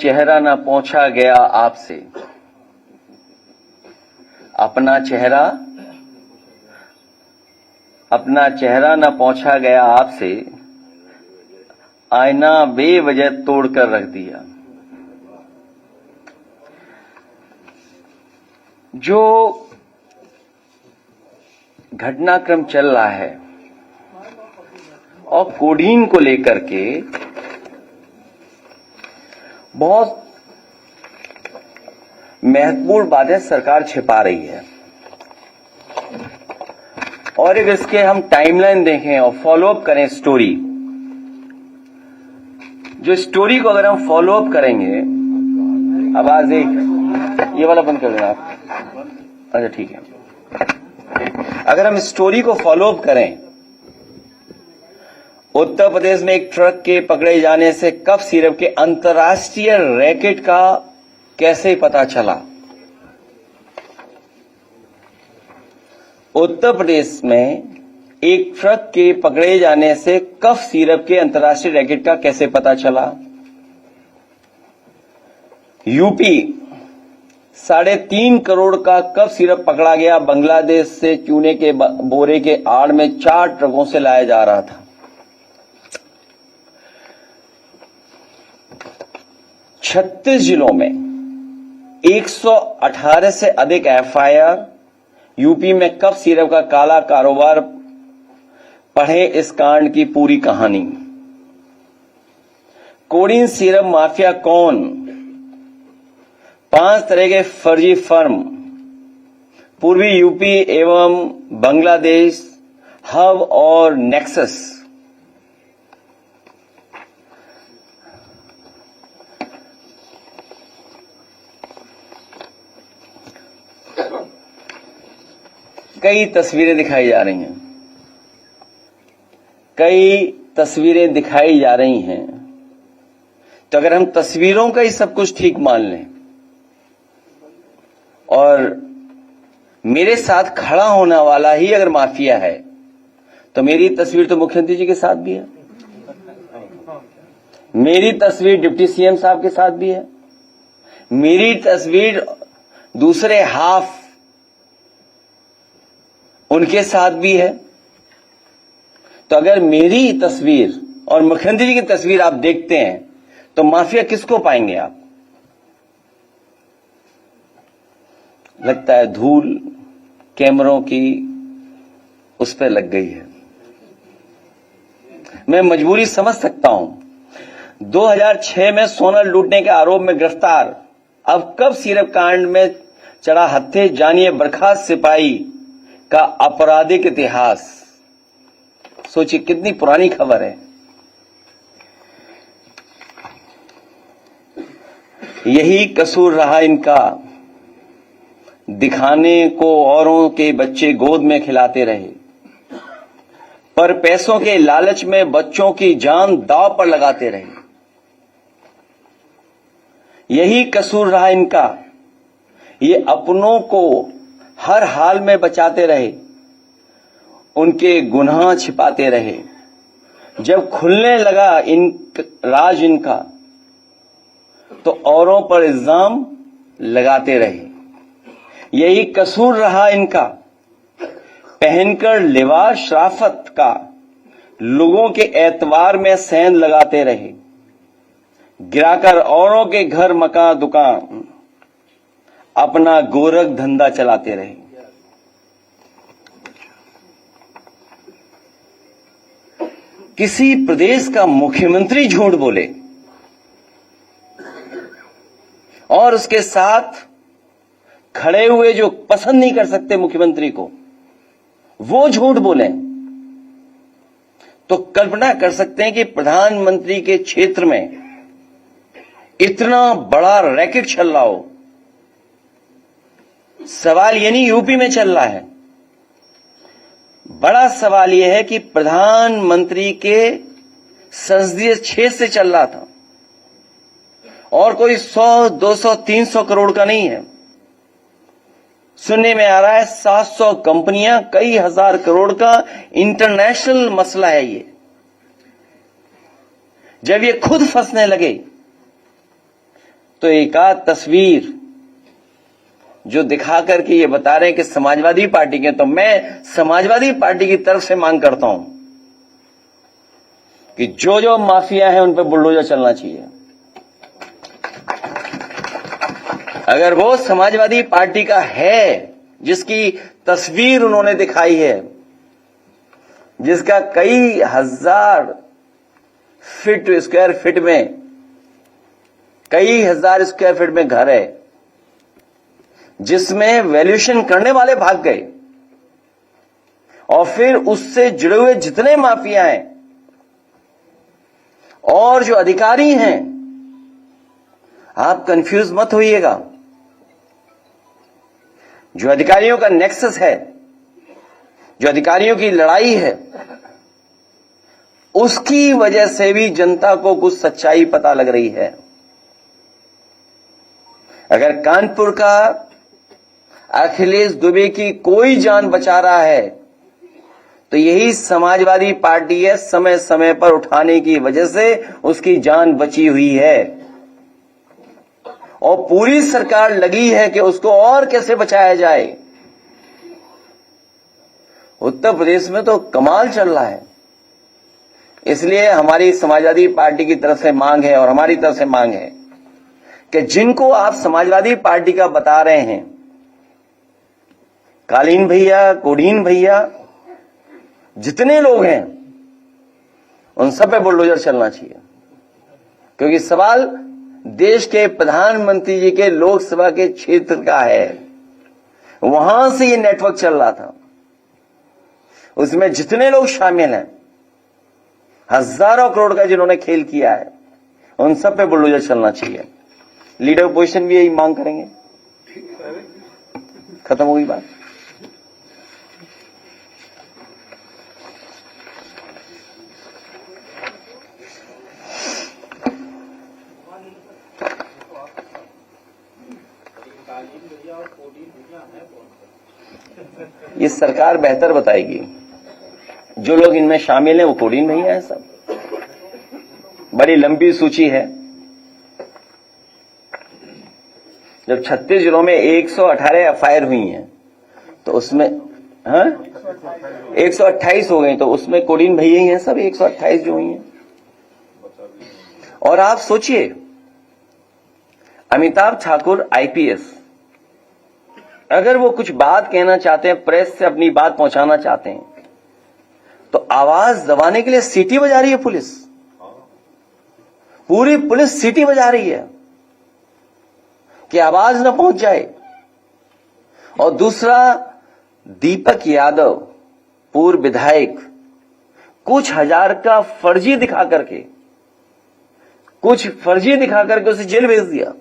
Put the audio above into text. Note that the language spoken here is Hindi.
चेहरा न पहुंचा गया आपसे, अपना चेहरा न पहुंचा गया आपसे, आईना बेवजह तोड़कर रख दिया। जो घटनाक्रम चल रहा है और कोडीन को लेकर के बहुत महत्वपूर्ण बातें सरकार छिपा रही है, और एक इसके हम टाइमलाइन देखें और फॉलोअप करें स्टोरी, जो स्टोरी को अगर हम फॉलोअप करेंगे, आवाज एक ये वाला बंद कर देना आप, अच्छा ठीक है। अगर हम स्टोरी को फॉलोअप करें, उत्तर प्रदेश में एक ट्रक के पकड़े जाने से कफ सिरप के अंतर्राष्ट्रीय रैकेट का कैसे पता चला। उत्तर प्रदेश में एक ट्रक के पकड़े जाने से कफ सिरप के अंतर्राष्ट्रीय रैकेट का कैसे पता चला। यूपी 3.5 करोड़ का कफ सिरप पकड़ा गया। बांग्लादेश से चूने के बोरे के आड़ में 4 ट्रकों से लाया जा रहा था। 36 जिलों में 118 से अधिक एफआईआर। यूपी में कफ सिरप का काला कारोबार। पढ़े इस कांड की पूरी कहानी। कोडीन सिरप माफिया कौन? 5 तरह के फर्जी फर्म। पूर्वी यूपी एवं बांग्लादेश हब और नेक्सस। कई तस्वीरें दिखाई जा रही हैं। तो अगर हम तस्वीरों का ही सब कुछ ठीक मान लें और मेरे साथ खड़ा होने वाला ही अगर माफिया है, तो मेरी तस्वीर तो मुख्यमंत्री जी के साथ भी है, मेरी तस्वीर डिप्टी सीएम साहब के साथ भी है, मेरी तस्वीर दूसरे हाफ उनके साथ भी है। तो अगर मेरी तस्वीर और मुख्यमंत्री जी की तस्वीर आप देखते हैं, तो माफिया किसको पाएंगे आप? लगता है धूल कैमरों की उस पर लग गई है। मैं मजबूरी समझ सकता हूं। 2006 में सोना लूटने के आरोप में गिरफ्तार, अब कब सिरप कांड में चढ़ा हत्थे, जानिए बर्खास्त सिपाही का आपराधिक इतिहास। सोचिए कितनी पुरानी खबर है। यही कसूर रहा इनका, दिखाने को औरों के बच्चे गोद में खिलाते रहे, पर पैसों के लालच में बच्चों की जान दांव पर लगाते रहे। यही कसूर रहा इनका, ये अपनों को हर हाल में बचाते रहे, उनके गुनाह छिपाते रहे। जब खुलने लगा राज इनका, तो औरों पर इल्जाम लगाते रहे। यही कसूर रहा इनका, पहनकर लिबास शराफत का लोगों के एतबार में सेंध लगाते रहे, गिराकर औरों के घर मकान दुकान अपना गोरख धंधा चलाते रहे। किसी प्रदेश का मुख्यमंत्री झूठ बोले और उसके साथ खड़े हुए जो पसंद नहीं कर सकते मुख्यमंत्री को, वो झूठ बोले, तो कल्पना कर सकते हैं कि प्रधानमंत्री के क्षेत्र में इतना बड़ा रैकेट चल रहा हो। सवाल ये नहीं यूपी में चल रहा है, बड़ा सवाल यह है कि प्रधानमंत्री के संसदीय क्षेत्र से चल रहा था, और कोई 100, 200, 300 करोड़ का नहीं है। सुनने में आ रहा है 700 कंपनियां, कई हजार करोड़ का इंटरनेशनल मसला है ये। जब ये खुद फंसने लगे, तो एकाध तस्वीर जो दिखा करके ये बता रहे हैं कि समाजवादी पार्टी के, तो मैं समाजवादी पार्टी की तरफ से मांग करता हूं कि जो जो माफिया हैं उन पर बुलडोजर चलना चाहिए। अगर वो समाजवादी पार्टी का है जिसकी तस्वीर उन्होंने दिखाई है, जिसका कई हजार स्क्वायर फीट में, कई हजार स्क्वायर फीट में घर है, जिसमें वैल्यूएशन करने वाले भाग गए, और फिर उससे जुड़े हुए जितने माफिया हैं और जो अधिकारी हैं, आप कंफ्यूज मत होइएगा। जो अधिकारियों का नेक्सस है, जो अधिकारियों की लड़ाई है, उसकी वजह से भी जनता को कुछ सच्चाई पता लग रही है। अगर कानपुर का अखिलेश दुबे की कोई जान बचा रहा है तो यही समाजवादी पार्टी है, समय समय पर उठाने की वजह से उसकी जान बची हुई है, और पूरी सरकार लगी है कि उसको और कैसे बचाया जाए। उत्तर प्रदेश में तो कमाल चल रहा है। इसलिए हमारी समाजवादी पार्टी की तरफ से मांग है, और हमारी तरफ से मांग है कि जिनको आप समाजवादी पार्टी का बता रहे हैं, कालीन भैया, कोडीन भैया, जितने लोग हैं, उन सब पे बुलडोजर चलना चाहिए। क्योंकि सवाल देश के प्रधानमंत्री जी के लोकसभा के क्षेत्र का है, वहां से ये नेटवर्क चल रहा था। उसमें जितने लोग शामिल हैं, हजारों करोड़ का जिन्होंने खेल किया है, उन सब पे बुलडोजर चलना चाहिए। लीडर ऑपोजिशन भी यही मांग करेंगे। खत्म हो गई बात। ये सरकार बेहतर बताएगी। जो लोग इनमें शामिल हैं वो कोडीन भैया हैं सब। बड़ी लंबी सूची है। जब 36 जिलों में 118 एफआईआर हुई हैं तो उसमें 128 हो गई, तो उसमें कोडीन भैया ही हैं सब, 128 जो हुई हैं। और आप सोचिए, अमिताभ ठाकुर आईपीएस, अगर वो कुछ बात कहना चाहते हैं, प्रेस से अपनी बात पहुंचाना चाहते हैं, तो आवाज दबाने के लिए सीटी बजा रही है पुलिस। पूरी पुलिस सीटी बजा रही है कि आवाज न पहुंच जाए। और दूसरा, दीपक यादव पूर्व विधायक, कुछ हजार का फर्जी दिखा करके उसे जेल भेज दिया।